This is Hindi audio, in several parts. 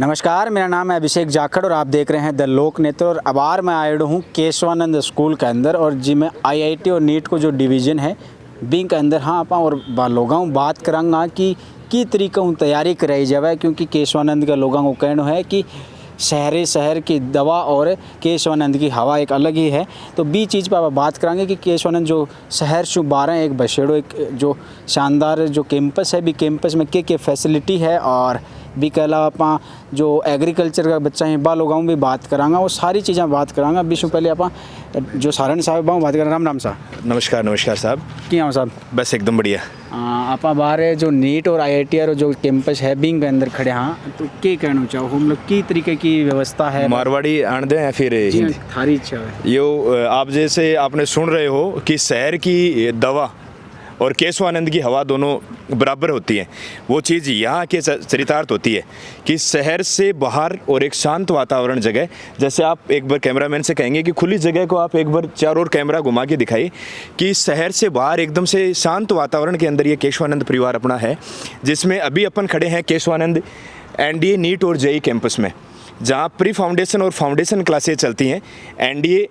नमस्कार, मेरा नाम है अभिषेक जाखड़ और आप देख रहे हैं द लोक नेत्र। और अबार मैं आया हूँ केशवानंद स्कूल के अंदर और जिसमें आईआईटी और नीट को जो डिवीज़न है बिंग के अंदर हाँ आप और लोगों बात करांगा कि तरीका हूँ तैयारी कराई जाए, क्योंकि केशवानंद का लोगों को कहना है कि शहर की दवा और केशवानंद की हवा एक अलग ही है। तो बी चीज़ पर आप बात करांगे कि केशवानंद जो शहर शु 12 एक बसेड़ो एक जो शानदार जो कैंपस है भी कैंपस में के फैसिलिटी है और भी के अलावा आप जो एग्रीकल्चर का बच्चा है बा लोगों भी बात करांगा, वो सारी चीज़ें बात करांगा। विश्व पहले आप जो सारण साहब बात करें। राम साहब। नमस्कार साहब। क्या हो साहब? बस एकदम बढ़िया। आप बाहर जो नीट और आईआईटी और जो कैंपस है बिंग के अंदर खड़े हाँ, तो क्या कहना चाहो हम लोग की तरीके की व्यवस्था है? मारवाड़ी आन दे या फिर हिंदी? थारी इच्छा है। यो आप जैसे आपने सुन रहे हो कि शहर की दवा और केशवानंद की हवा दोनों बराबर होती है। वो चीज़ यहाँ के चरितार्थ होती है कि शहर से बाहर और एक शांत वातावरण जगह, जैसे आप एक बार कैमरामैन से कहेंगे कि खुली जगह को आप एक बार चारों ओर कैमरा घुमा के दिखाइए कि शहर से बाहर एकदम से शांत वातावरण के अंदर ये केशवानंद परिवार अपना है, जिसमें अभी अपन खड़े हैं केशवानंद एनडीए नीट और जेई कैंपस में, जहाँ प्री फाउंडेशन और फाउंडेशन क्लासेज चलती हैं एनडीए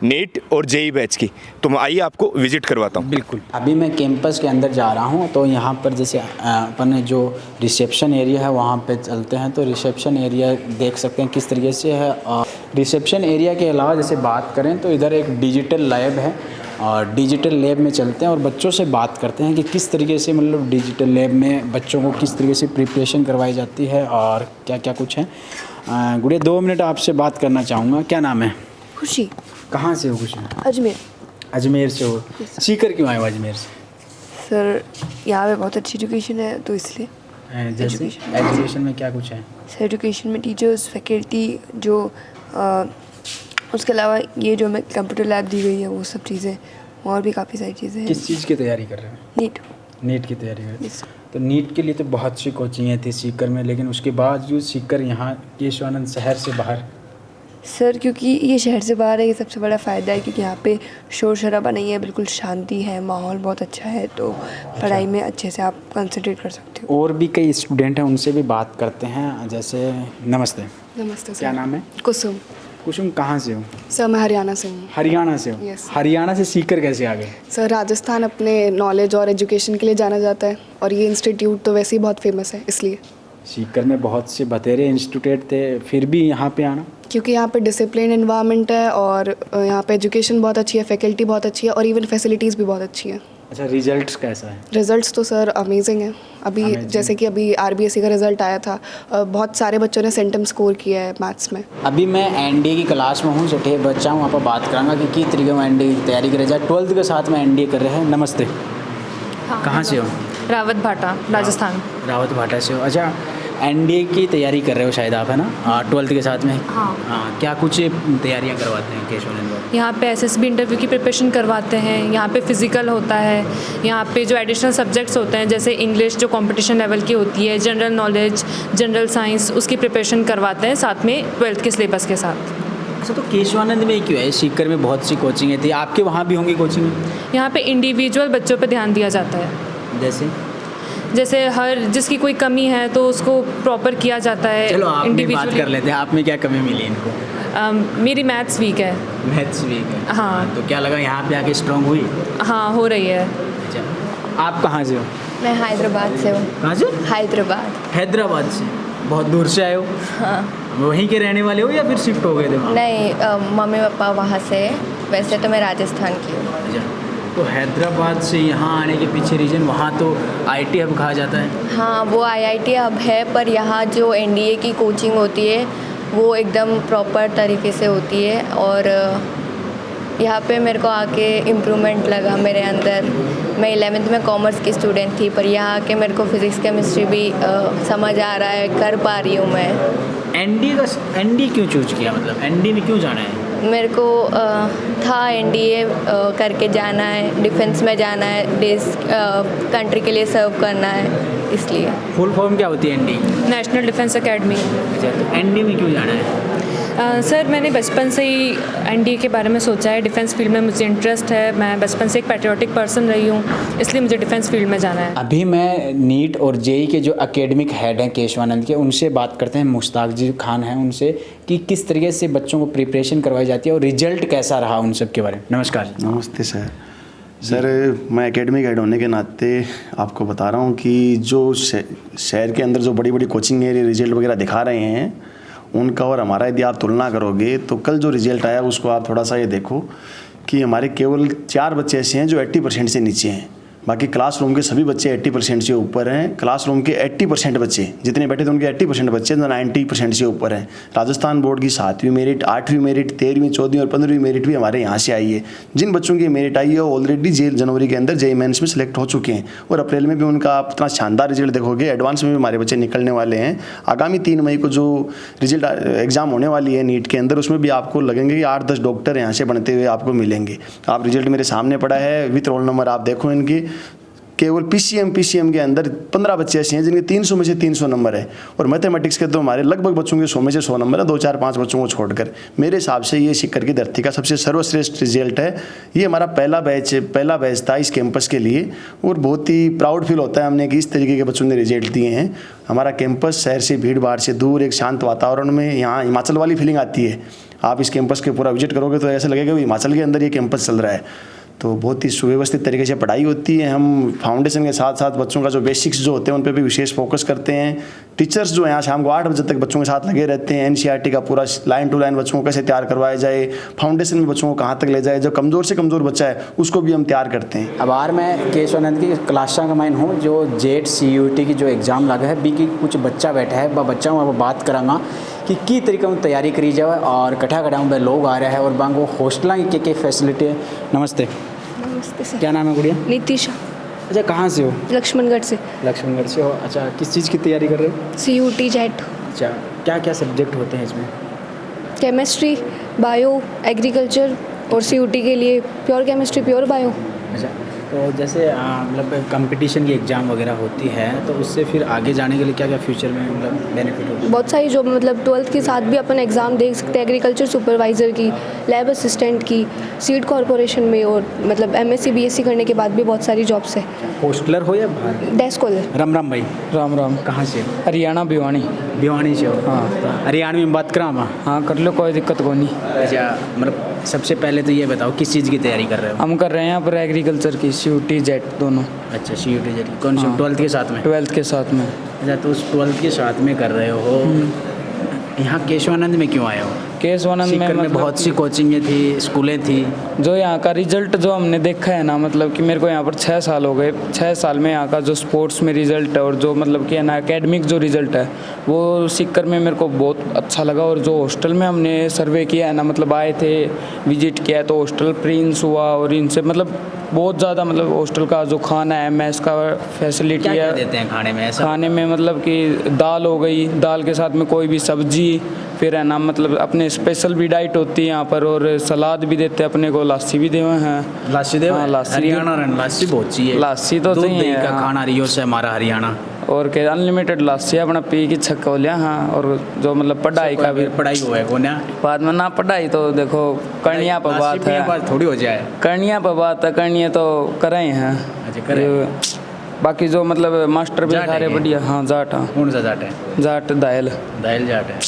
नीट और जेई बैच की। तो मैं आइए आपको विजिट करवाता हूँ। बिल्कुल। अभी मैं कैंपस के अंदर जा रहा हूँ, तो यहाँ पर जैसे अपन जो रिसेप्शन एरिया है वहाँ पे चलते हैं, तो रिसेप्शन एरिया देख सकते हैं किस तरीके से है। और रिसेप्शन एरिया के अलावा जैसे बात करें तो इधर एक डिजिटल लैब है और डिजिटल लैब में चलते हैं और बच्चों से बात करते हैं कि किस तरीके से मतलब डिजिटल लैब में बच्चों को किस तरीके से प्रिपरेशन करवाई जाती है और क्या क्या कुछ है। गुड़िया 2 मिनट आपसे बात करना चाहूँगा। क्या नाम है? खुशी। कहाँ से हो खुशी? अजमेर। अजमेर से हो? सीकर क्यों आए हो अजमेर से? सर यहाँ पे बहुत अच्छी एजुकेशन है तो इसलिए। जैसे एजुकेशन में क्या कुछ है? सर एजुकेशन में टीचर्स, फैकल्टी जो उसके अलावा ये जो हमें कंप्यूटर लैब दी गई है वो सब चीज़ें और भी काफ़ी सारी चीज़ें हैं। किस चीज़ की तैयारी कर रहे हो? नीट की तैयारी कर रहे हो? तो नीट के लिए तो बहुत सी कोचिंगें थी सीकर में, लेकिन उसके बावजूद सीकर यहाँ केशवानंद शहर से बाहर। सर क्योंकि ये शहर से बाहर है, ये सबसे बड़ा फ़ायदा है क्योंकि यहाँ पे शोर शराबा नहीं है, बिल्कुल शांति है, माहौल बहुत अच्छा है, तो पढ़ाई में अच्छे से आप कंसंट्रेट कर सकते हो। और भी कई स्टूडेंट हैं, उनसे भी बात करते हैं। जैसे नमस्ते। नमस्ते सर। क्या नाम है? कुसुम। कुसुम कहाँ से हो? सर मैं हरियाणा से हूँ। हरियाणा से हो? यस। हरियाणा से सीकर कैसे आ गए? सर राजस्थान अपने नॉलेज और एजुकेशन के लिए जाना जाता है और ये इंस्टीट्यूट तो वैसे ही बहुत फेमस है, इसलिए। सीकर में बहुत से बतेरे इंस्टीट्यूट थे, फिर भी यहाँ पे आना? क्योंकि यहाँ पे डिसिप्लिन एनवायरनमेंट है और यहाँ पे एजुकेशन बहुत अच्छी है, फैकल्टी बहुत अच्छी है और इवन फैसिलिटीज़ भी बहुत अच्छी है। अच्छा, रिजल्ट्स कैसा है? रिजल्ट्स तो सर अमेजिंग है। अभी जैसे कि अभी आरबीएसई का रिजल्ट आया था, बहुत सारे बच्चों ने सेंटम स्कोर किया है मैथ्स में। अभी मैं एनडीए की क्लास में हूँ, छठे बच्चा हूँ। आप बात करांगा कि किस तरीके में एनडीए की तैयारी करे जाए। 12th के साथ में एनडीए कर रहे हैं। नमस्ते। हाँ, कहाँ से हो? रावत भाटा, राजस्थान। रावत भाटा से हो? अच्छा, एनडीए की तैयारी कर रहे हो शायद आप, है ना? 12th के साथ में। हाँ। क्या कुछ तैयारियां करवाते हैं केशवानंद? यहाँ पे एसएसबी इंटरव्यू की प्रिपरेशन करवाते हैं, यहाँ पे फिज़िकल होता है, यहाँ पे जो एडिशनल सब्जेक्ट्स होते हैं जैसे इंग्लिश जो कंपटीशन लेवल की होती है, जनरल नॉलेज, जनरल साइंस, उसकी प्रिपरेशन करवाते हैं साथ में 12th के सिलेबस के साथ। अच्छा, तो केशवानंद में क्यों है? सीकर में बहुत सी कोचिंगें थी, आपके वहाँ भी होंगी कोचिंग? यहाँ पे इंडिविजुअल बच्चों पर ध्यान दिया जाता है। जैसे हर जिसकी कोई कमी है तो उसको प्रॉपर किया जाता है। चलो आप बात कर लेते हैं, आप में क्या कमी मिली इनको? मेरी मैथ्स वीक है। मैथ्स वीक है? हाँ। तो क्या लगा यहाँ पे आके स्ट्रांग हुई? हाँ, हो रही है। अच्छा, आप कहाँ से हो? मैं हैदराबाद से हूँ। कहाँ से? हैदराबाद से। बहुत दूर से आए हो? हाँ। वहीं के रहने वाले हो या फिर शिफ्ट हो गए थे वहाँ? नहीं, मम्मी पापा वहाँ से, वैसे तो मैं राजस्थान की हूँ। अच्छा, तो हैदराबाद से यहाँ आने के पीछे रीज़न, वहाँ तो आईटी हब कहा जाता है। हाँ, वो आईआईटी हब है, पर यहाँ जो एनडीए की कोचिंग होती है वो एकदम प्रॉपर तरीके से होती है और यहाँ पे मेरे को आके इम्प्रूवमेंट लगा मेरे अंदर। मैं 11th में कॉमर्स की स्टूडेंट थी, पर यहाँ आके मेरे को फिज़िक्स केमिस्ट्री भी समझ आ रहा है, कर पा रही हूँ मैं। एनडीए क्यों चूज किया, मतलब एनडीए में क्यों जाना है? मेरे को था एनडीए करके जाना है, डिफेंस में जाना है, देश कंट्री के लिए सर्व करना है, इसलिए। फुल फॉर्म क्या होती है एनडीए? National defence academy. अच्छा, तो एनडीए में क्यों जाना है? सर मैंने बचपन से ही एनडीए के बारे में सोचा है। डिफेंस फील्ड में मुझे इंटरेस्ट है। मैं बचपन से एक पैट्रियोटिक पर्सन रही हूँ, इसलिए मुझे डिफेंस फील्ड में जाना है। अभी मैं नीट और जेई के जो एकेडमिक हेड हैं केशवानंद के, उनसे बात करते हैं, मुश्ताक जी खान हैं, उनसे कि किस तरीके से बच्चों को प्रिपरेशन करवाई जाती है और रिजल्ट कैसा रहा उन सब के बारे में। नमस्कार। नमस्ते सर। मैं एकेडमिक हेड होने के नाते आपको बता रहा हूँ कि जो शहर के अंदर जो बड़ी बड़ी कोचिंग है रिजल्ट वगैरह दिखा रहे हैं, उनका और हमारा यदि आप तुलना करोगे तो कल जो रिजल्ट आया उसको आप थोड़ा सा ये देखो कि हमारे केवल 4 बच्चे ऐसे हैं जो 80% से नीचे हैं। बाकी क्लासरूम के सभी बच्चे 80% से ऊपर हैं। क्लासरूम के 80% बच्चे जितने बैठे थे उनके 80% बच्चे 90% से ऊपर हैं। राजस्थान बोर्ड की 7वीं मेरिट, 8वीं मेरिट, 13वीं, 14वीं और 15वीं मेरिट भी हमारे यहाँ से आई है। जिन बच्चों की मेरिट आई है वो ऑलरेडी जनवरी के अंदर जेईई मेंस में सिलेक्ट हो चुके हैं और अप्रैल में भी उनका आप इतना शानदार रिजल्ट देखोगे। एडवांस में भी हमारे बच्चे निकलने वाले हैं। आगामी 3 मई को जो रिजल्ट एग्ज़ाम होने वाली है नीट के अंदर, उसमें भी आपको लगेंगे कि 8-10 डॉक्टर यहाँ से बनते हुए आपको मिलेंगे। आप रिजल्ट मेरे सामने पड़ा है, विथ रोल नंबर आप देखो इनके। केवल पीसीएम के अंदर 15 बच्चे ऐसे हैं जिनके 300 में से 300 नंबर है और मैथमेटिक्स के तो हमारे लगभग बच्चों के 100 में से 100 नंबर है, 2, 4, 5 बच्चों को छोड़कर। मेरे हिसाब से ये सिक्कर की धरती का सबसे सर्वश्रेष्ठ रिजल्ट है। ये हमारा पहला बैच था इस कैंपस के लिए और बहुत ही प्राउड फील होता है हमने कि इस तरीके के बच्चों ने रिजल्ट दिए हैं। हमारा कैंपस शहर से भीड़ भाड़ से दूर एक शांत वातावरण में, यहाँ हिमाचल वाली फीलिंग आती है। आप इस कैंपस के पूरा विजिट करोगे तो ऐसा लगेगा कि हिमाचल के अंदर ये कैंपस चल रहा है। तो बहुत ही सुव्यवस्थित तरीके से पढ़ाई होती है। हम फाउंडेशन के साथ साथ बच्चों का जो बेसिक्स जो होते हैं उन पर भी विशेष फोकस करते हैं। टीचर्स जो हैं शाम को 8 बजे तक बच्चों के साथ लगे रहते हैं। एनसीईआरटी का पूरा लाइन टू लाइन बच्चों को कैसे तैयार करवाया जाए, फाउंडेशन में बच्चों को कहाँ तक ले जाए, जो कमज़ोर से कमज़ोर बच्चा है उसको भी हम तैयार करते हैं। अब आर मैं केशवानंद की क्लास का माइन हूँ जो जेट CUET की जो एग्ज़ाम लगा है, बी की कुछ बच्चा बैठा है, बच्चा हूँ बात करांगा कि तरीका में तैयारी करी जाए और कटा में लोग आ रहे हैं और बांग वो हॉस्टल की फैसिलिटी है। नमस्ते। नमस्ते सर। क्या नाम है गुड़िया? नीतिशा। अच्छा, कहाँ से हो? लक्ष्मणगढ़ से। लक्ष्मणगढ़ से हो। अच्छा, किस चीज़ की तैयारी कर रहे हो? CUET jet. अच्छा, क्या क्या सब्जेक्ट होते हैं इसमें? केमिस्ट्री, बायो, एग्रीकल्चर और CUET के लिए प्योर केमिस्ट्री, प्योर बायो। अच्छा, तो जैसे मतलब कंपटीशन की एग्ज़ाम वगैरह होती है तो उससे फिर आगे जाने के लिए क्या क्या फ्यूचर में मतलब बेनिफिट होता है? बहुत सारी जो मतलब 12th के साथ भी अपन एग्ज़ाम दे सकते हैं। एग्रीकल्चर सुपरवाइज़र की, लैब असिस्टेंट की, सीड कॉरपोरेशन में और मतलब MSc BSc करने के बाद भी बहुत सारी जॉब्स है। हॉस्टलर हो या बाहर? Day scholar. राम राम भाई। राम राम। कहाँ से? हरियाणा भिवानी। भिवानी से हो? हाँ। हरियाणवी में बात करा मैं? हाँ कर लो, कोई दिक्कत को नहीं। अच्छा, मतलब सबसे पहले तो ये बताओ किस चीज़ की तैयारी कर रहे हो? हम कर रहे हैं यहाँ पर एग्रीकल्चर की, CUET जेट दोनों। अच्छा, CUET जेट कौन सी? 12th के साथ में? 12th के साथ में। अच्छा, तो उस 12th के साथ में कर रहे हो। यहाँ केशवानंद में क्यों आए हो? केशवानंद में मतलब बहुत सी कोचिंगें थी, स्कूलें थी। जो यहाँ का रिजल्ट जो हमने देखा है ना, मतलब कि मेरे को यहाँ पर 6 साल हो गए। 6 साल में यहाँ का जो स्पोर्ट्स में रिजल्ट है और जो मतलब कि है ना एकेडमिक जो रिजल्ट है वो सीखकर में मेरे को बहुत अच्छा लगा। और जो हॉस्टल में हमने सर्वे किया है ना, मतलब आए थे, विजिट किया है, तो हॉस्टल प्रिंस हुआ और इनसे मतलब बहुत ज़्यादा मतलब हॉस्टल का जो खाना है, मैस का फैसिलिटी क्या है। देते हैं खाने में? ऐसा खाने में मतलब कि दाल हो गई, दाल के साथ में कोई भी सब्जी, फिर है ना मतलब अपने स्पेशल भी डाइट होती है यहाँ पर और सलाद भी देते हैं अपने को, लस्सी भी देवे हैं। लस्सी देवे? हाँ, लस्सी। हरियाणा लस्सी बहुत चाहिए। लस्सी तो दूध चाहिए दही का हाँ। खाना रियो से हमारा हरियाणा। और के अनलिमिटेड लस्सी अपना पी की छक्का लिया। हाँ, और जो मतलब पढ़ाई का भी पढ़ाई हुआ है कोन्या बाद में ना, पढ़ाई तो देखो करनिया पर बात है, थोड़ी हो जाए। करनिया पर बात है, करनी तो करें हैं। अच्छा, करें। बाकी जो मतलब मास्टर भी जाट है सारे क्या? बढ़िया। हाँ जाट। हाँ, कौन सा जाट है? जाट दायल। दायल जाट है।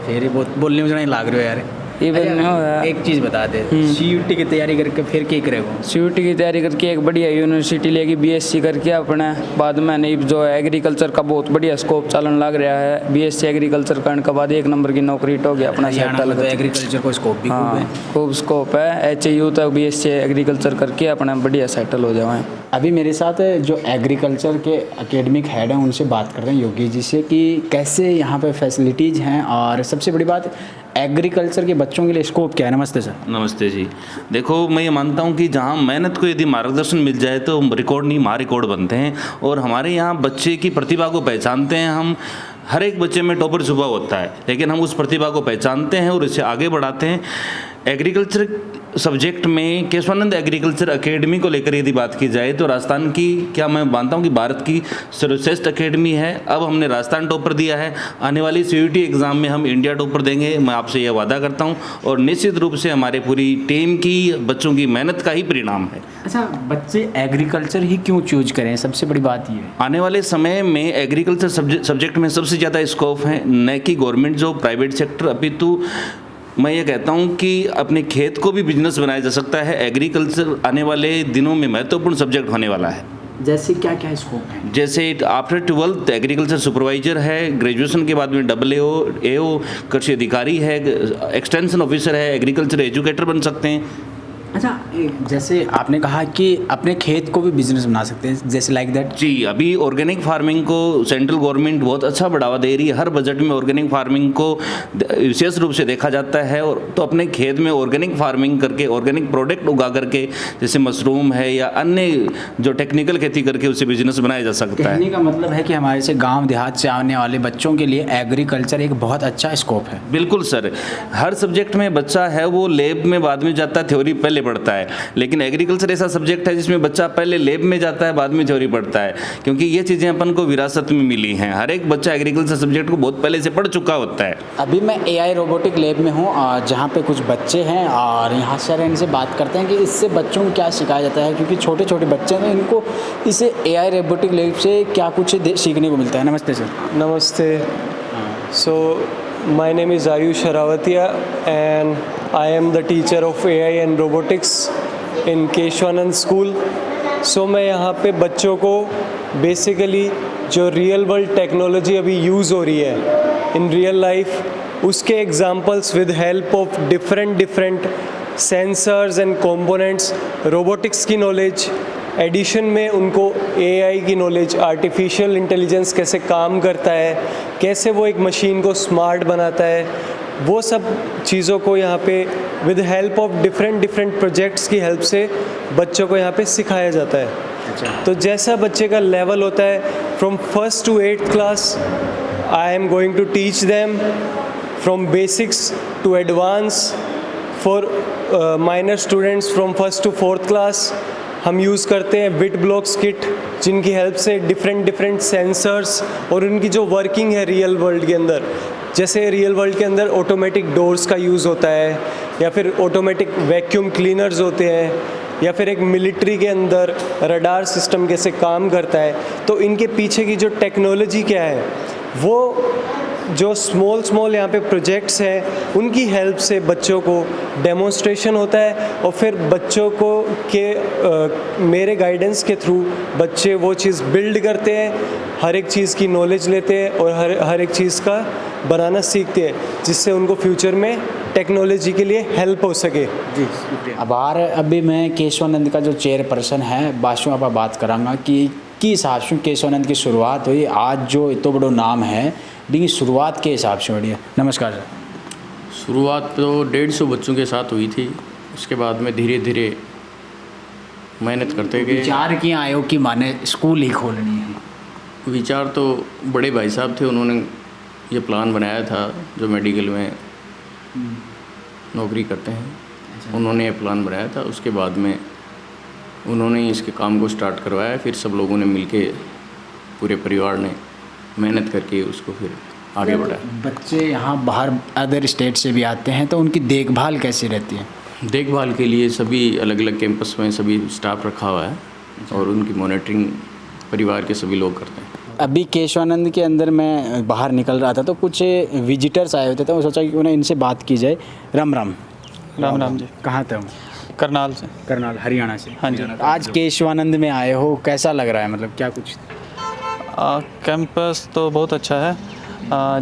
फिर ही बहुत बोलने में नहीं लाग रहे हो यार। इवन एक चीज़ बता दे, CUET की तैयारी करके फिर क्या करेगा? CUET की तैयारी करके एक बढ़िया यूनिवर्सिटी लेगी, BSc करके अपने बाद में नहीं जो एग्रीकल्चर का बहुत बढ़िया स्कोप चलन लग रहा है। BSc एग्रीकल्चर करने के बाद 1 नंबर की नौकरी तो हो गया अपना हरियाणा में तो एग्रीकल्चर को स्कोप भी खूब है। हाँ, खूब स्कोप है। HAU तक BSc एग्रीकल्चर करके अपना बढ़िया सेटल हो जाए। अभी मेरे साथ जो एग्रीकल्चर के एकेडमिक हेड हैं उनसे बात कर रहे हैं, योगी जी से, कि कैसे यहाँ पे फैसिलिटीज़ हैं और सबसे बड़ी बात एग्रीकल्चर के बच्चों के लिए स्कोप क्या है। नमस्ते सर। नमस्ते जी। देखो, मैं ये मानता हूँ कि जहाँ मेहनत को यदि मार्गदर्शन मिल जाए तो रिकॉर्ड नहीं माँ रिकॉर्ड बनते हैं। और हमारे यहाँ बच्चे की प्रतिभा को पहचानते हैं हम। हर एक बच्चे में टॉपर छुपा होता है, लेकिन हम उस प्रतिभा को पहचानते हैं और इसे आगे बढ़ाते हैं। एग्रीकल्चर सब्जेक्ट में केशवानंद एग्रीकल्चर एकेडमी को लेकर यदि बात की जाए तो राजस्थान की, क्या मैं मानता हूँ कि भारत की सर्वश्रेष्ठ एकेडमी है। अब हमने राजस्थान टॉपर दिया है, आने वाली CUET एग्ज़ाम में हम इंडिया टॉपर देंगे, मैं आपसे यह वादा करता हूँ। और निश्चित रूप से हमारे पूरी टीम की, बच्चों की मेहनत का ही परिणाम है। अच्छा, बच्चे एग्रीकल्चर ही क्यों चूज करें, सबसे बड़ी बात ये है। आने वाले समय में एग्रीकल्चर सब्जेक्ट में सबसे ज़्यादा स्कोप है, न कि गवर्नमेंट जॉब, प्राइवेट सेक्टर, अपितु मैं ये कहता हूँ कि अपने खेत को भी बिजनेस बनाया जा सकता है। एग्रीकल्चर आने वाले दिनों में महत्वपूर्ण सब्जेक्ट होने वाला है। जैसे क्या क्या स्कोप है? जैसे आफ्टर 12th एग्रीकल्चर सुपरवाइजर है, ग्रेजुएशन के बाद में AO कृषि अधिकारी है, एक्सटेंशन ऑफिसर है, एग्रीकल्चर एजुकेटर बन सकते हैं। अच्छा, जैसे आपने कहा कि अपने खेत को भी बिजनेस बना सकते हैं, जैसे लाइक दैट। जी, अभी ऑर्गेनिक फार्मिंग को सेंट्रल गवर्नमेंट बहुत अच्छा बढ़ावा दे रही है। हर बजट में ऑर्गेनिक फार्मिंग को विशेष रूप से देखा जाता है। और तो अपने खेत में ऑर्गेनिक फार्मिंग करके, ऑर्गेनिक प्रोडक्ट उगा करके, जैसे मशरूम है या अन्य जो टेक्निकल खेती करके उसे बिजनेस बनाया जा सकता है। कहने का मतलब है कि हमारे से गाँव देहात से आने वाले बच्चों के लिए एग्रीकल्चर एक बहुत अच्छा स्कोप है। बिल्कुल सर, हर सब्जेक्ट में बच्चा है वो लैब में बाद में जाता है, थ्योरी पहले पढ़ता है। लेकिन एग्रीकल्चर ऐसा सब्जेक्ट है जिसमें बच्चा पहले लैब में जाता है, बाद में थ्योरी पढ़ता है, क्योंकि ये चीज़ें अपन को विरासत में मिली हैं। हर एक बच्चा एग्रीकल्चर सब्जेक्ट को बहुत पहले से पढ़ चुका होता है। अभी मैं AI रोबोटिक लैब में हूँ, जहाँ पे कुछ बच्चे हैं और यहाँ से इनसे बात करते हैं कि इससे बच्चों को क्या सिखाया जाता है, क्योंकि छोटे छोटे बच्चे हैं, इनको इस AI रोबोटिक लैब से क्या कुछ सीखने को मिलता है। नमस्ते सर। नमस्ते। So my name is Ayush Sharawatia and I am the teacher of AI and robotics in Keshavanand school. So मैं यहाँ पे बच्चों को बेसिकली जो रियल वर्ल्ड टेक्नोलॉजी अभी यूज़ हो रही है इन रियल लाइफ, उसके examples with help of different sensors and components, robotics की नॉलेज, एडिशन में उनको AI की नॉलेज, आर्टिफिशियल इंटेलिजेंस कैसे काम करता है, कैसे वो एक मशीन को स्मार्ट बनाता है, वो सब चीज़ों को यहाँ पे with help of different projects की हेल्प से बच्चों को यहाँ पे सिखाया जाता है। अच्छा। तो जैसा बच्चे का लेवल होता है from 1st to 8th class, I am going to teach them from basics to advance. For minor students from 1st to 4th class हम यूज़ करते हैं बिट ब्लॉक्स किट, जिनकी हेल्प से डिफरेंट सेंसर्स और उनकी जो वर्किंग है रियल वर्ल्ड के अंदर, जैसे रियल वर्ल्ड के अंदर ऑटोमेटिक डोर्स का यूज़ होता है, या फिर ऑटोमेटिक वैक्यूम क्लीनर्स होते हैं, या फिर एक मिलिट्री के अंदर रडार सिस्टम कैसे काम करता है। तो इनके पीछे की जो टेक्नोलॉजी क्या है, वो जो स्मॉल यहाँ पे प्रोजेक्ट्स हैं उनकी हेल्प से बच्चों को डेमोन्स्ट्रेशन होता है, और फिर बच्चों को मेरे गाइडेंस के थ्रू बच्चे वो चीज़ बिल्ड करते हैं, हर एक चीज़ की नॉलेज लेते हैं और हर एक चीज़ का बनाना सीखते हैं, जिससे उनको फ्यूचर में टेक्नोलॉजी के लिए हेल्प हो सके। जी, आभार। अभी मैं केशवानंद का जो चेयरपर्सन है बाशु आप बात करांगा कि हिसाब से केशवानंद की शुरुआत हुई, आज जो इतना बड़ा नाम है डी शुरुआत के हिसाब से बढ़िया। नमस्कार सर। शुरुआत तो 150 बच्चों के साथ हुई थी, उसके बाद में धीरे धीरे मेहनत करते गए। विचार किया आयो कि माने स्कूल ही खोलनी है? विचार तो बड़े भाई साहब थे, उन्होंने ये प्लान बनाया था, जो मेडिकल में नौकरी करते हैं। अच्छा। उन्होंने ये प्लान बनाया था, उसके बाद में उन्होंने इसके काम को स्टार्ट करवाया, फिर सब लोगों ने मिलके, पूरे परिवार ने मेहनत करके उसको फिर आगे बढ़ाया। बच्चे यहाँ बाहर अदर स्टेट से भी आते हैं, तो उनकी देखभाल कैसी रहती है? देखभाल के लिए सभी अलग अलग कैंपस में सभी स्टाफ रखा हुआ है, और उनकी मॉनिटरिंग परिवार के सभी लोग करते हैं। अभी केशवानंद के अंदर मैं बाहर निकल रहा था तो कुछ विजिटर्स आए होते थे, तो सोचा कि उन्हें इनसे बात की जाए। राम राम। राम राम जी। कहाँ थे हम? करनाल से। करनाल, हरियाणा से। हाँ जी। आज केशवानंद में आए हो, कैसा लग रहा है, मतलब क्या कुछ? कैंपस तो बहुत अच्छा है।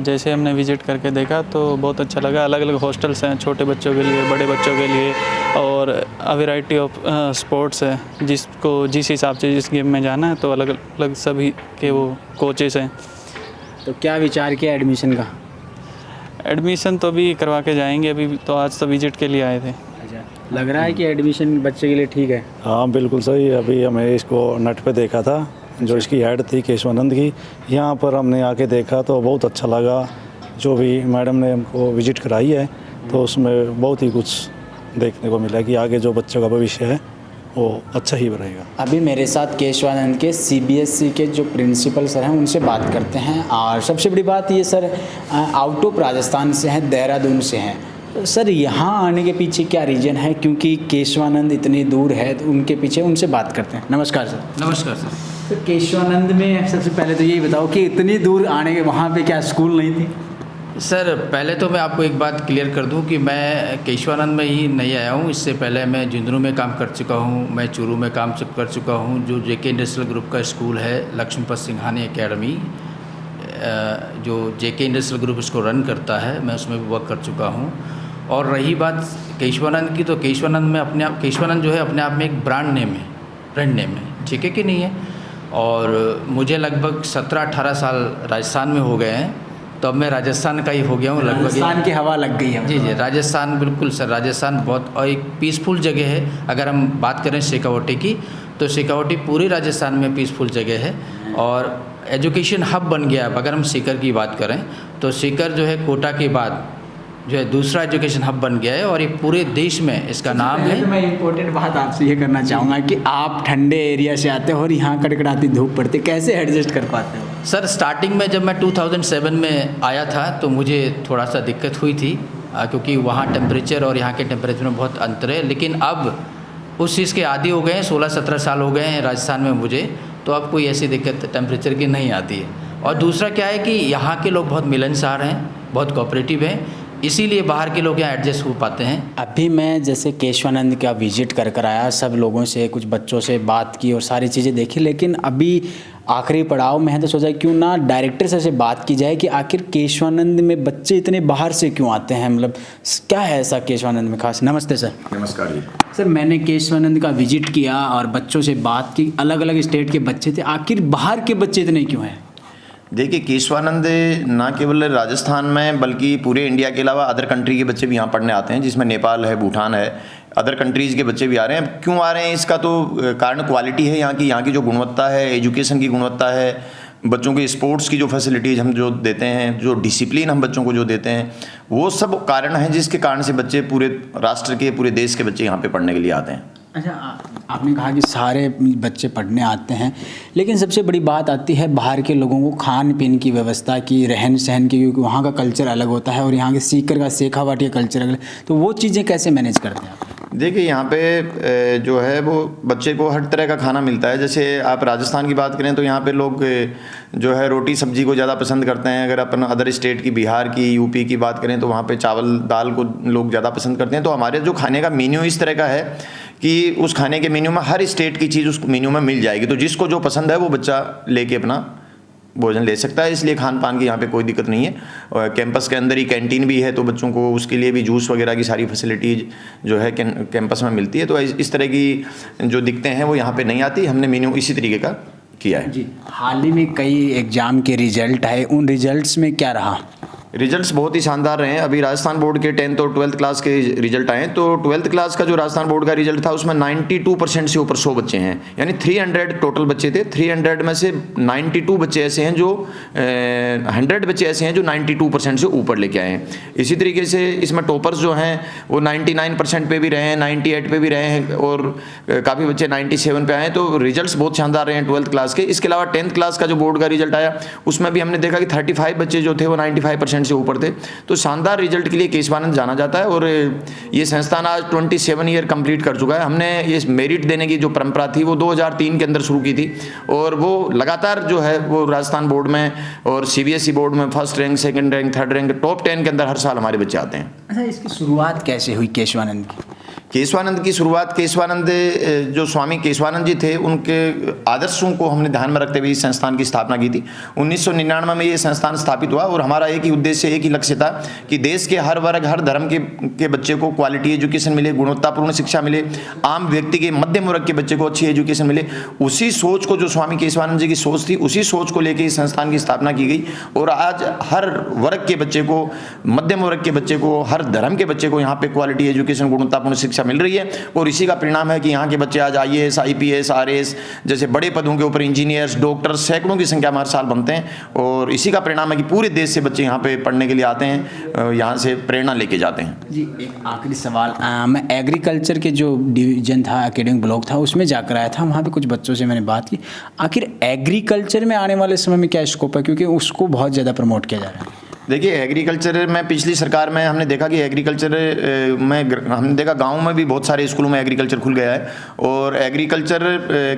जैसे हमने विज़िट करके देखा तो बहुत अच्छा लगा। अलग अलग हॉस्टल्स हैं, छोटे बच्चों के लिए, बड़े बच्चों के लिए, और वैरायटी ऑफ स्पोर्ट्स है, जिसको जिस हिसाब से जिस गेम में जाना है, तो अलग अलग सभी के वो कोचेस हैं। तो क्या विचार किया एडमिशन का? एडमिशन तो अभी करवा के जाएंगे, अभी तो आज तो विज़िट के लिए आए थे। अच्छा, लग रहा है कि एडमिशन बच्चे के लिए ठीक है? हाँ बिल्कुल सही। अभी हमें इसको नेट पे देखा था, जो इसकी हेड थी केशवानंद की, यहाँ पर हमने आके देखा तो बहुत अच्छा लगा। जो भी मैडम ने हमको विज़िट कराई है तो उसमें बहुत ही कुछ देखने को मिला कि आगे जो बच्चों का भविष्य है वो अच्छा ही रहेगा। अभी मेरे साथ केशवानंद के CBSE के जो प्रिंसिपल सर हैं उनसे बात करते हैं। और सबसे बड़ी बात ये सर आउट ऑफ राजस्थान से हैं, देहरादून से हैं। सर यहाँ आने के पीछे क्या रीज़न है, क्योंकि केशवानंद इतनी दूर है तो उनके पीछे उनसे बात करते हैं। नमस्कार सर। नमस्कार सर। तो केशवानंद में सबसे पहले तो यही बताओ कि इतनी दूर आने के वहाँ पे क्या स्कूल नहीं थी? सर पहले तो मैं आपको एक बात क्लियर कर दूं कि मैं केशवानंद में ही नहीं आया हूं। इससे पहले मैं झुंझुनू में काम कर चुका हूं, मैं चूरू में काम कर चुका हूं। जो JK इंडस्ट्रियल ग्रुप का स्कूल है लक्ष्मीपत सिंघानी एकेडमी, जो JK इंडस्ट्रियल ग्रुप इसको रन करता है, मैं उसमें भी वर्क कर चुका हूं। और रही बात केशवानंद की, तो केशवानंद जो है अपने आप में एक ब्रांड नेम है, ब्रांड नेम है, ठीक है कि नहीं है। और मुझे लगभग 17-18 साल राजस्थान में हो गए हैं, तो अब मैं राजस्थान का ही हो गया हूँ लगभग। राजस्थान की हवा लग गई है। जी जी, राजस्थान बिल्कुल सर, राजस्थान बहुत और एक पीसफुल जगह है। अगर हम बात करें शेखावटी की, तो शेखावटी पूरे राजस्थान में पीसफुल जगह है और एजुकेशन हब बन गया। अब अगर हम सीकर की बात करें तो सीकर जो है कोटा के बाद जो है दूसरा एजुकेशन हब बन गया है और ये पूरे देश में इसका नाम है। तो मैं इम्पोर्टेंट बात आपसे ये करना चाहूँगा कि आप ठंडे एरिया से आते हो और यहाँ कड़कड़ाती धूप पड़ती, कैसे एडजस्ट कर पाते हो? सर स्टार्टिंग में जब मैं 2007 में आया था तो मुझे थोड़ा सा दिक्कत हुई थी, क्योंकि वहाँ टेम्परेचर और यहाँ के टेम्परेचर में बहुत अंतर है। लेकिन अब उस चीज़ के आदी हो गए हैं, 16-17 साल हो गए हैं राजस्थान में मुझे, तो अब कोई ऐसी दिक्कत टेम्परेचर की नहीं आती है। और दूसरा क्या है कि यहाँ के लोग बहुत मिलनसार हैं, बहुत कोऑपरेटिव हैं, इसीलिए बाहर के लोग यहाँ एडजस्ट हो पाते हैं। अभी मैं जैसे केशवानंद का विजिट कर आया, सब लोगों से, कुछ बच्चों से बात की और सारी चीज़ें देखी, लेकिन अभी आखिरी पड़ाव में है तो सोचा क्यों ना डायरेक्टर से बात की जाए कि आखिर केशवानंद में बच्चे इतने बाहर से क्यों आते हैं, मतलब क्या है ऐसा केशवानंद में खास? नमस्ते सर। नमस्कार जी। सर मैंने केशवानंद का विजिट किया और बच्चों से बात की, अलग अलग स्टेट के बच्चे थे, आखिर बाहर के बच्चे इतने क्यों हैं? देखिए केशवानंद ना केवल राजस्थान में बल्कि पूरे इंडिया के अलावा अदर कंट्री के बच्चे भी यहाँ पढ़ने आते हैं, जिसमें नेपाल है, भूटान है, अदर कंट्रीज़ के बच्चे भी आ रहे हैं। क्यों आ रहे हैं इसका तो कारण क्वालिटी है यहाँ की जो गुणवत्ता है, एजुकेशन की गुणवत्ता है, बच्चों के स्पोर्ट्स की जो फैसिलिटीज़ हम जो देते हैं, जो डिसिप्लिन हम बच्चों को जो देते हैं, वो सब कारण हैं जिसके कारण से बच्चे पूरे राष्ट्र के, पूरे देश के बच्चे यहाँ पे पढ़ने के लिए आते हैं। अच्छा, आपने कहा कि सारे बच्चे पढ़ने आते हैं, लेकिन सबसे बड़ी बात आती है बाहर के लोगों को खान पीन की व्यवस्था की, रहन सहन की, क्योंकि वहाँ का कल्चर अलग होता है और यहाँ के सीकर का, शेखावाटी का कल्चर अलग, तो वो चीज़ें कैसे मैनेज करते हैं आप? देखिए यहाँ पे जो है वो बच्चे को हर तरह का खाना मिलता है। जैसे आप राजस्थान की बात करें तो यहाँ पे लोग जो है रोटी सब्जी को ज़्यादा पसंद करते हैं। अगर अपन अदर स्टेट की, बिहार की, यूपी की बात करें तो वहाँ पे चावल दाल को लोग ज़्यादा पसंद करते हैं। तो हमारे जो खाने का मेन्यू इस तरह का है कि उस खाने के मेन्यू में हर स्टेट की चीज़ उस मेन्यू में मिल जाएगी, तो जिसको जो पसंद है वो बच्चा लेके अपना भोजन ले सकता है। इसलिए खान पान की यहाँ पे कोई दिक्कत नहीं है। और कैंपस के अंदर ही कैंटीन भी है, तो बच्चों को उसके लिए भी जूस वगैरह की सारी फैसिलिटीज़ जो है कैंपस में मिलती है। तो इस तरह की जो दिक्कतें हैं वो यहाँ पे नहीं आती। हमने मेन्यू इसी तरीके का किया है जी। हाल ही में कई एग्ज़ाम के रिजल्ट आए, उन रिजल्ट्स में क्या रहा? रिजल्ट्स बहुत ही शानदार रहे हैं। अभी राजस्थान बोर्ड के 10th और 12th क्लास के रिजल्ट आए, तो 12th क्लास का जो राजस्थान बोर्ड का रिजल्ट था उसमें 92% से ऊपर 100 बच्चे हैं, यानी 300 टोटल बच्चे थे। 300 में से 92 बच्चे ऐसे हैं जो 100 बच्चे ऐसे हैं जो 92% से ऊपर लेके आए हैं। इसी तरीके से इसमें टॉपर्स जो हैं वो 99% पे भी रहे हैं, 98 पे भी रहे हैं और काफ़ी बच्चे 97 पे आए हैं। तो रिजल्ट्स बहुत शानदार रहे हैं 12th क्लास के। इसके अलावा 10th क्लास का जो बोर्ड का रिजल्ट आया उसमें भी हमने देखा कि 35 बच्चे जो थे वो 95% से ऊपर थे। तो शानदार रिजल्ट के लिए केशवानंद जाना जाता है और ये संस्थान आज 27 ईयर कंप्लीट कर चुका है। हमने ये मेरिट देने की जो परंपरा थी वो 2003 के अंदर शुरू की थी और वो लगातार जो है वो राजस्थान बोर्ड में और CBSE बोर्ड में first rank, second rank, third rank, top 10 के अंदर हर साल हमारे बच्चे आते हैं। अच्छा, इसकी शुरुआत कैसे हुई केशवानंद की? केशवानंद की शुरुआत, केशवानंद जो स्वामी केशवानंद जी थे उनके आदर्शों को हमने ध्यान में रखते हुए इस संस्थान की स्थापना की थी। 1999 में ये संस्थान स्थापित हुआ और हमारा एक ही उद्देश्य, एक ही लक्ष्य था कि देश के हर वर्ग, हर धर्म के बच्चे को क्वालिटी एजुकेशन मिले, गुणवत्तापूर्ण शिक्षा मिले, आम व्यक्ति के, मध्यम वर्ग के बच्चे को अच्छी एजुकेशन मिले। उसी सोच को, जो स्वामी केशवानंद जी की सोच थी, उसी सोच को लेकर इस संस्थान की स्थापना की गई और आज हर वर्ग के बच्चे को, मध्यम वर्ग के बच्चे को, हर धर्म के बच्चे को यहाँ पे क्वालिटी एजुकेशन, गुणवत्तापूर्ण शिक्षा शिक्षा मिल रही है और इसी का परिणाम है कि यहाँ के बच्चे आज IAS, IPS, RAS जैसे बड़े पदों के ऊपर इंजीनियर्स, डॉक्टर सैकड़ों की संख्या में हर साल बनते हैं और इसी का परिणाम है कि पूरे देश से बच्चे यहाँ पे पढ़ने के लिए आते हैं, यहाँ से प्रेरणा लेके जाते हैं। जी, एक आखिरी सवाल, मैं एग्रीकल्चर के जो डिवीजन था, एकेडमिक ब्लॉक था, उसमें जाकर आया था। वहाँ पे कुछ बच्चों से मैंने बात की, आखिर एग्रीकल्चर में आने वाले समय में क्या स्कोप है, क्योंकि उसको बहुत ज़्यादा प्रमोट किया जा रहा है। देखिए, एग्रीकल्चर में पिछली सरकार में हमने देखा कि एग्रीकल्चर में हमने देखा गांव में भी बहुत सारे स्कूलों में एग्रीकल्चर खुल गया है और एग्रीकल्चर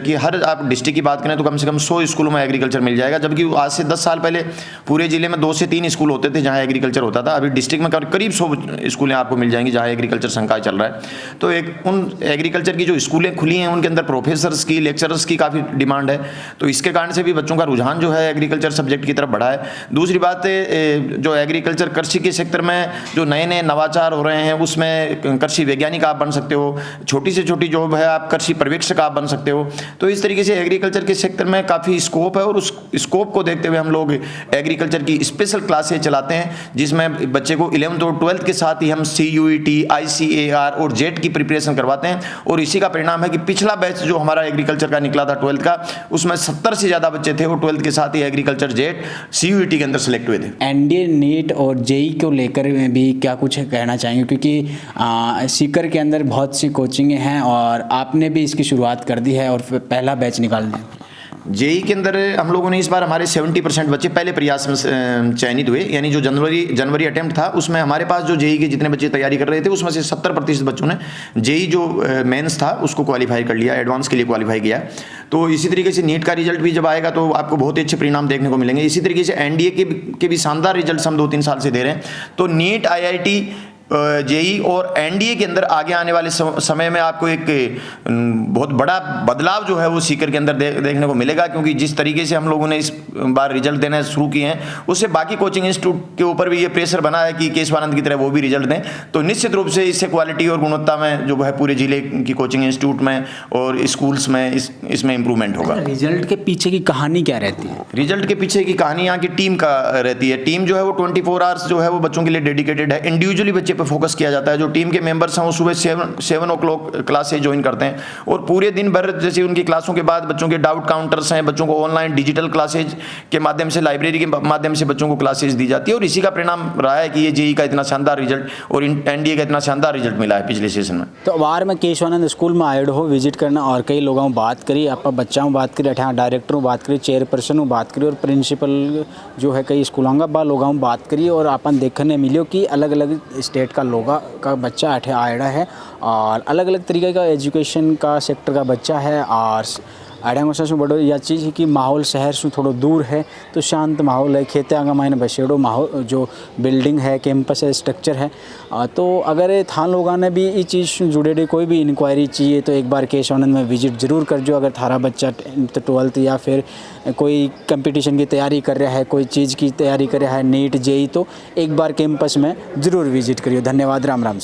की हर आप डिस्ट्रिक्ट की बात करें तो कम से कम 100 स्कूलों में एग्रीकल्चर मिल जाएगा, जबकि आज से 10 साल पहले पूरे ज़िले में 2 से 3 स्कूल होते थे जहाँ एग्रीकल्चर होता था। अभी डिस्ट्रिक्ट में करीब 100 स्कूलें आपको मिल जाएंगी जहाँ एग्रीकल्चर संकाय चल रहा है। तो एक उन एग्रीकल्चर की जो स्कूलें खुली हैं उनके अंदर प्रोफेसर्स की, लेक्चरर्स की काफ़ी डिमांड है, तो इसके कारण से भी बच्चों का रुझान जो है एग्रीकल्चर सब्जेक्ट की तरफ बढ़ा है। दूसरी बात जो एग्रीकल्चर कृषि के सेक्टर में जो नए नए नवाचार हो रहे हैं उसमें कृषि वैज्ञानिक आप बन सकते हो, छोटी से छोटी जॉब है आप कृषि पर्यवेक्षक आप बन सकते हो। तो इस तरीके से एग्रीकल्चर के सेक्टर में काफ़ी स्कोप है और उस स्कोप को देखते हुए हम लोग एग्रीकल्चर की स्पेशल क्लासेज चलाते हैं जिसमें बच्चे को 11th और 12th के साथ ही हम CUET, ICAR और JET की प्रिपरेशन करवाते हैं और इसी का परिणाम है कि पिछला बैच जो हमारा एग्रीकल्चर का निकला था 12th का, उसमें 70 से ज़्यादा बच्चे थे और 12th के साथ ही एग्रीकल्चर JET, CUET के अंदर सेलेक्ट हुए थे। NDA, नीट और JEE को लेकर भी क्या कुछ कहना चाहेंगे, क्योंकि सीकर के अंदर बहुत सी कोचिंगें हैं और आपने भी इसकी शुरुआत कर दी है और पहला बैच निकाल दिया। JEE के अंदर हम लोगों ने इस बार हमारे 70% बच्चे पहले प्रयास में चयनित हुए, यानी जो जनवरी अटेम्प्ट था उसमें हमारे पास जो JEE के जितने बच्चे तैयारी कर रहे थे उसमें से 70% बच्चों ने JEE जो मेंस था उसको क्वालिफाई कर लिया, एडवांस के लिए क्वालिफाई किया। तो इसी तरीके से नीट का रिजल्ट भी जब आएगा तो आपको बहुत ही अच्छे परिणाम देखने को मिलेंगे। इसी तरीके से NDA के भी शानदार रिजल्ट हम 2-3 साल से दे रहे हैं। तो नीट, IIT, JEE और NDA के अंदर आगे आने वाले समय में आपको एक बहुत बड़ा बदलाव जो है वो सीकर के अंदर देखने को मिलेगा, क्योंकि जिस तरीके से हम लोगों ने इस बार रिजल्ट देना शुरू किए हैं उससे बाकी कोचिंग इंस्टीट्यूट के ऊपर भी ये प्रेशर बना है कि केशवानंद की तरह वो भी रिजल्ट दें। तो निश्चित रूप से इससे क्वालिटी और गुणवत्ता में जो है पूरे जिले की कोचिंग इंस्टीट्यूट में और स्कूल्स में इसमें इम्प्रूवमेंट होगा। रिजल्ट के पीछे की कहानी क्या रहती है? रिजल्ट के पीछे की कहानी यहाँ की टीम का रहती है। टीम जो है वो 24 आवर्स जो है वो बच्चों के लिए डेडिकेटेड है। इंडिविजुअली बच्चे पे फोकस किया जाता है। जो टीम के मेंबर्स हैं वो सुबह 7 o'clock क्लास से ज्वाइन करते हैं और पूरे दिन भर जैसे उनकी क्लासों के बाद बच्चों के डाउट काउंटर्स हैं, बच्चों को ऑनलाइन डिजिटल क्लासेज के माध्यम से, लाइब्रेरी के माध्यम से बच्चों को क्लासेज दी जाती है और इसी का परिणाम रहा है कि ये JEE का इतना शानदार रिजल्ट और NDA का इतना शानदार रिजल्ट मिला है पिछले सेशन में। तो बार में केशवानंद स्कूल में आए हो विजिट करना और कई लोगों बात करी, आप बच्चों बात करी, अठा डायरेक्टरों बात करी, चेयरपर्सन बात करी और प्रिंसिपल जो है कई स्कूलों का लोगों बात करी और अपन देखने मिलो कि अलग अलग स्टेट का लोगा का बच्चा अठे आयड़ा है और अलग अलग तरीके का एजुकेशन का सेक्टर का बच्चा है। और आड़िया से बड़ो यह चीज़ है कि माहौल शहर से थोड़ा दूर है तो शांत माहौल है, खेते आगा मायने बसेड़ो माहौल जो बिल्डिंग है, कैंपस है, स्ट्रक्चर है। तो अगर थान लोगों ने भी इस चीज़ से जुड़े कोई भी इंक्वायरी चाहिए तो एक बार केशवानंद में विजिट ज़रूर कर जो। अगर थारा बच्चा 12th या फिर कोई कंपटीशन की तैयारी कर रहा है, कोई चीज़ की तैयारी कर रहा है, नीट JEE, तो एक बार कैंपस में ज़रूर विजिट करिए। धन्यवाद। राम राम।